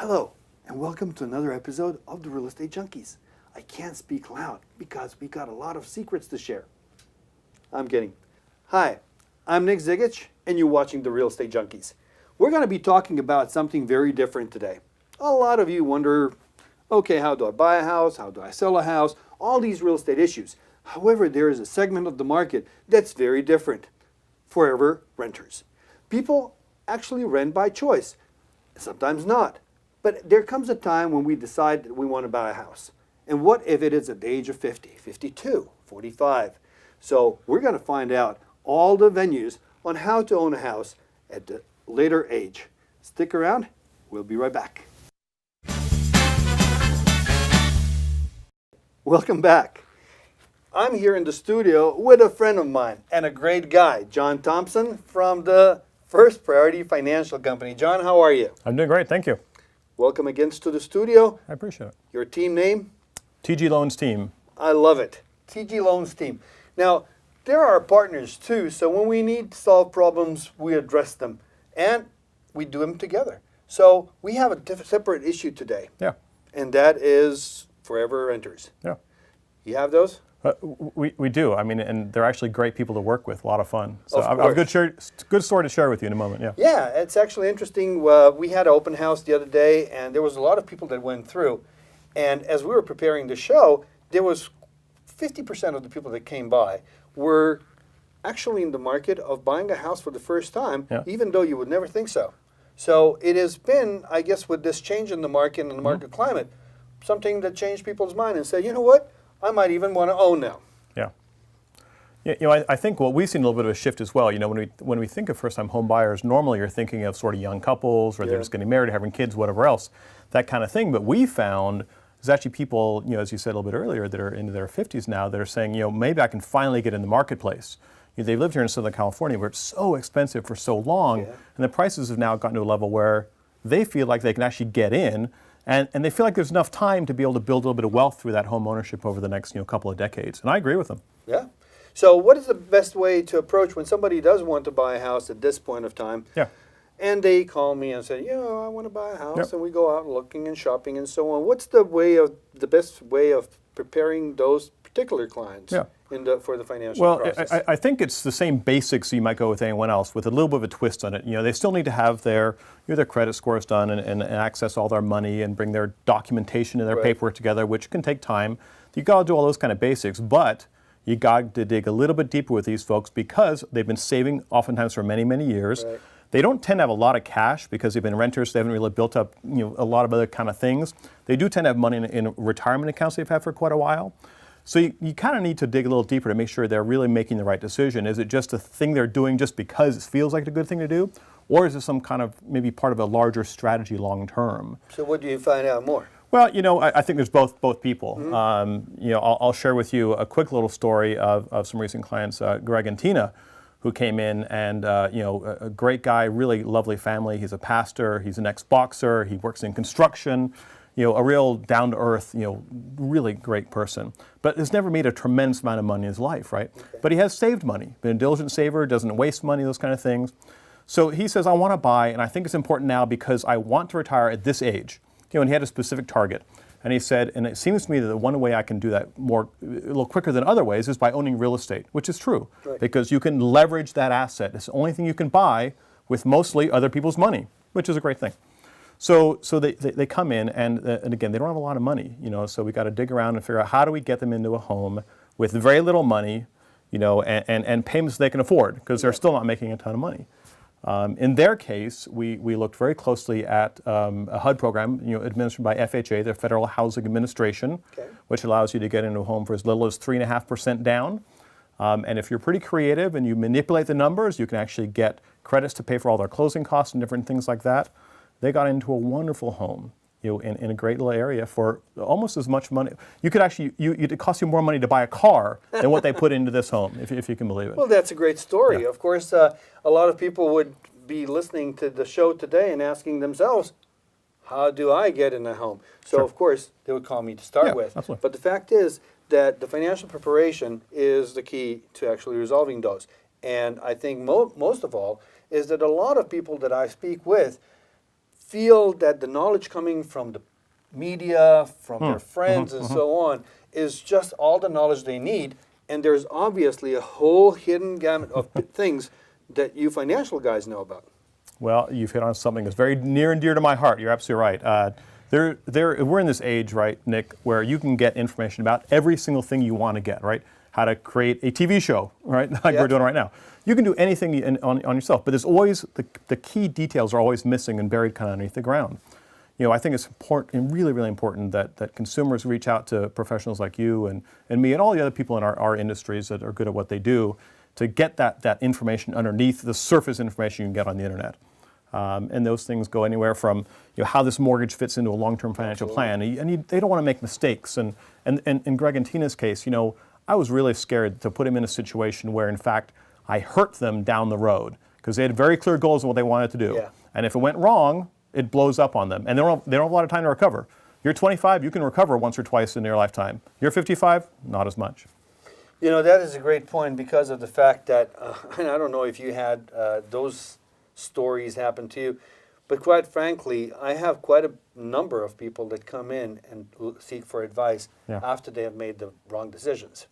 Hello, and welcome to another episode of the Real Estate Junkies. I can't speak loud because we got a lot of secrets to share. I'm kidding. Hi, I'm Nick Zigich, and you're watching the Real Estate Junkies. We're going to be talking about something very different today. A lot of you wonder, okay, how do I buy a house? How do I sell a house? All these real estate issues. However, there is a segment of the market that's very different. Forever renters. People actually rent by choice, sometimes not. But there comes a time when we decide that we want to buy a house. And what if it is at the age of 50, 52, 45? So we're going to find out all the venues on how to own a house at the later age. Stick around. We'll be right back. Welcome back. I'm here in the studio with a friend of mine and a great guy, John Thompson from the First Priority Financial Company. John, how are you? I'm doing great, thank you. Welcome again to the studio. I appreciate it. Your team name? TG Loans Team. I love it. TG Loans Team. Now, there are partners too, so when we need to solve problems, we address them, and we do them together. So we have a separate issue today. Yeah. And that is forever renters. Yeah. You have those? We do. I mean, and they're actually great people to work with. A lot of fun. So Of I've course. a good story to share with you in a moment. Yeah. Yeah, it's actually interesting. We had an open house the other day, and there was a lot of people that went through. And as we were preparing the show, there was 50% of the people that came by were actually in the market of buying a house for the first time, Yeah. even though you would never think so. So it has been, I guess, with this change in the market and the market climate, something that changed people's mind and said, you know what, I might even want to own now. Yeah. Yeah, you know, I think what we've seen a little bit of a shift as well. You know, when we think of first-time home buyers, normally you're thinking of sort of young couples, or they're just getting married, having kids, whatever else, that kind of thing. But we found there's actually people, you know, as you said a little bit earlier, that are into their 50s now that are saying, you know, maybe I can finally get in the marketplace. You know, they've lived here in Southern California where it's so expensive for so long, and the prices have now gotten to a level where they feel like they can actually get in. And they feel like there's enough time to be able to build a little bit of wealth through that home ownership over the next couple of decades. And I agree with them. Yeah. So what is the best way to approach when somebody does want to buy a house at this point of time? Yeah. And they call me and say, I want to buy a house, and we go out looking and shopping and so on. What's the best way of preparing those particular clients for the financial process? Well, I think it's the same basics you might go with anyone else, with a little bit of a twist on it. You know, they still need to have their credit scores done and access all their money and bring their documentation and their paperwork together, which can take time. You got to do all those kind of basics, but you got to dig a little bit deeper with these folks because they've been saving oftentimes for many, many years. Right. They don't tend to have a lot of cash because they've been renters. They haven't really built up, a lot of other kind of things. They do tend to have money in retirement accounts they've had for quite a while. So you kind of need to dig a little deeper to make sure they're really making the right decision. Is it just a thing they're doing just because it feels like a good thing to do? Or is it some kind of maybe part of a larger strategy long term? So what do you find out more? Well, I think there's both people. Mm-hmm. I'll share with you a quick little story of some recent clients, Greg and Tina, who came in and, a great guy, really lovely family. He's a pastor, he's an ex-boxer, he works in construction, a real down-to-earth, really great person. But has never made a tremendous amount of money in his life, right? Okay. But he has saved money, been a diligent saver, doesn't waste money, those kind of things. So he says, I want to buy, and I think it's important now because I want to retire at this age. And he had a specific target. And he said, and it seems to me that the one way I can do that a little quicker than other ways is by owning real estate, which is true. Right. Because you can leverage that asset. It's the only thing you can buy with mostly other people's money, which is a great thing. So they come in, and again, they don't have a lot of money, so we got to dig around and figure out how do we get them into a home with very little money, and payments they can afford, because they're still not making a ton of money. In their case, we looked very closely at a HUD program, administered by FHA, the Federal Housing Administration, which allows you to get into a home for as little as 3.5% down. And if you're pretty creative and you manipulate the numbers, you can actually get credits to pay for all their closing costs and different things like that. They got into a wonderful home, in a great little area for almost as much money. You could actually, it cost you more money to buy a car than what they put into this home, if you can believe it. Well, that's a great story. Yeah. Of course, a lot of people would be listening to the show today and asking themselves, how do I get in a home? So, Sure. of course, they would call me to start with. Absolutely. But the fact is that the financial preparation is the key to actually resolving those. And I think most of all is that a lot of people that I speak with feel that the knowledge coming from the media, from their friends, and so on, is just all the knowledge they need. And there's obviously a whole hidden gamut of things that you financial guys know about. Well, you've hit on something that's very near and dear to my heart. You're absolutely right. We're in this age, right, Nick, where you can get information about every single thing you want to get, right? How to create a TV show, right, like we're doing right now. You can do anything on yourself, but there's always, the key details are always missing and buried kind of underneath the ground. You know, I think it's important, really, really important that consumers reach out to professionals like you and me and all the other people in our industries that are good at what they do to get that information underneath the surface information you can get on the internet. And those things go anywhere from how this mortgage fits into a long-term financial plan, and they don't want to make mistakes. And in Greg and Tina's case, I was really scared to put him in a situation where, in fact, I hurt them down the road because they had very clear goals of what they wanted to do. Yeah. And if it went wrong, it blows up on them, and they don't have a lot of time to recover. You're 25, you can recover once or twice in your lifetime. You're 55, not as much. That is a great point because of the fact that, and I don't know if you had those stories happen to you, but quite frankly, I have quite a number of people that come in and seek for advice after they have made the wrong decisions.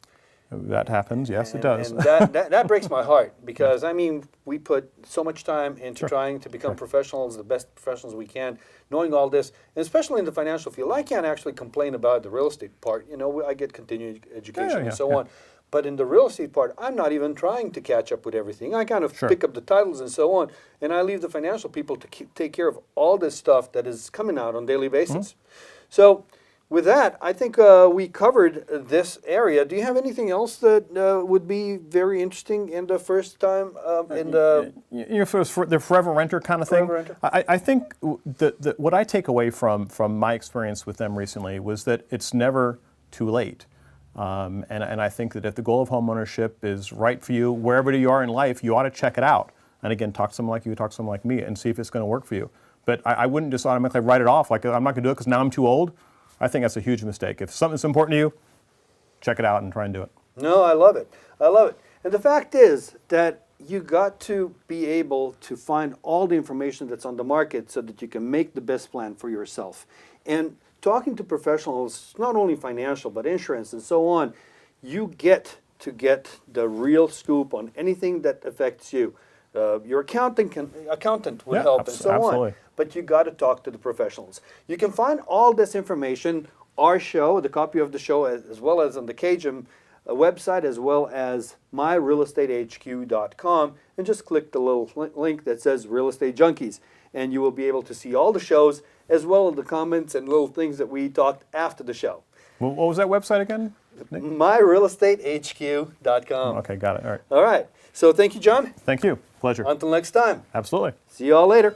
That happens, yes, it does. And that breaks my heart because, we put so much time into trying to become professionals, the best professionals we can, knowing all this, and especially in the financial field. I can't actually complain about the real estate part. I get continuing education and so on. But in the real estate part, I'm not even trying to catch up with everything. I kind of pick up the titles and so on, and I leave the financial people to take care of all this stuff that is coming out on a daily basis. So with that, I think we covered this area. Do you have anything else that would be very interesting in the first time in the... For the forever renter kind of thing? Renter? I think what I take away from my experience with them recently was that it's never too late. And I think that if the goal of homeownership is right for you, wherever you are in life, you ought to check it out. And again, talk to someone like you, talk to someone like me, and see if it's going to work for you. But I wouldn't just automatically write it off, like I'm not going to do it because now I'm too old. I think that's a huge mistake. If something's important to you, check it out and try and do it. No, I love it. I love it. And the fact is that you got to be able to find all the information that's on the market so that you can make the best plan for yourself. And talking to professionals, not only financial, but insurance and so on, you get to get the real scoop on anything that affects you. Your accountant would help and so on. But you got to talk to the professionals. You can find all this information, our show, the copy of the show, as well as on the Cajun website, as well as myrealestatehq.com, and just click the little link that says Real Estate Junkies, and you will be able to see all the shows, as well as the comments and little things that we talked after the show. What was that website again, Nick? myrealestatehq.com. Okay, got it. All right. All right. So thank you, John. Thank you. Pleasure. Until next time. Absolutely. See you all later.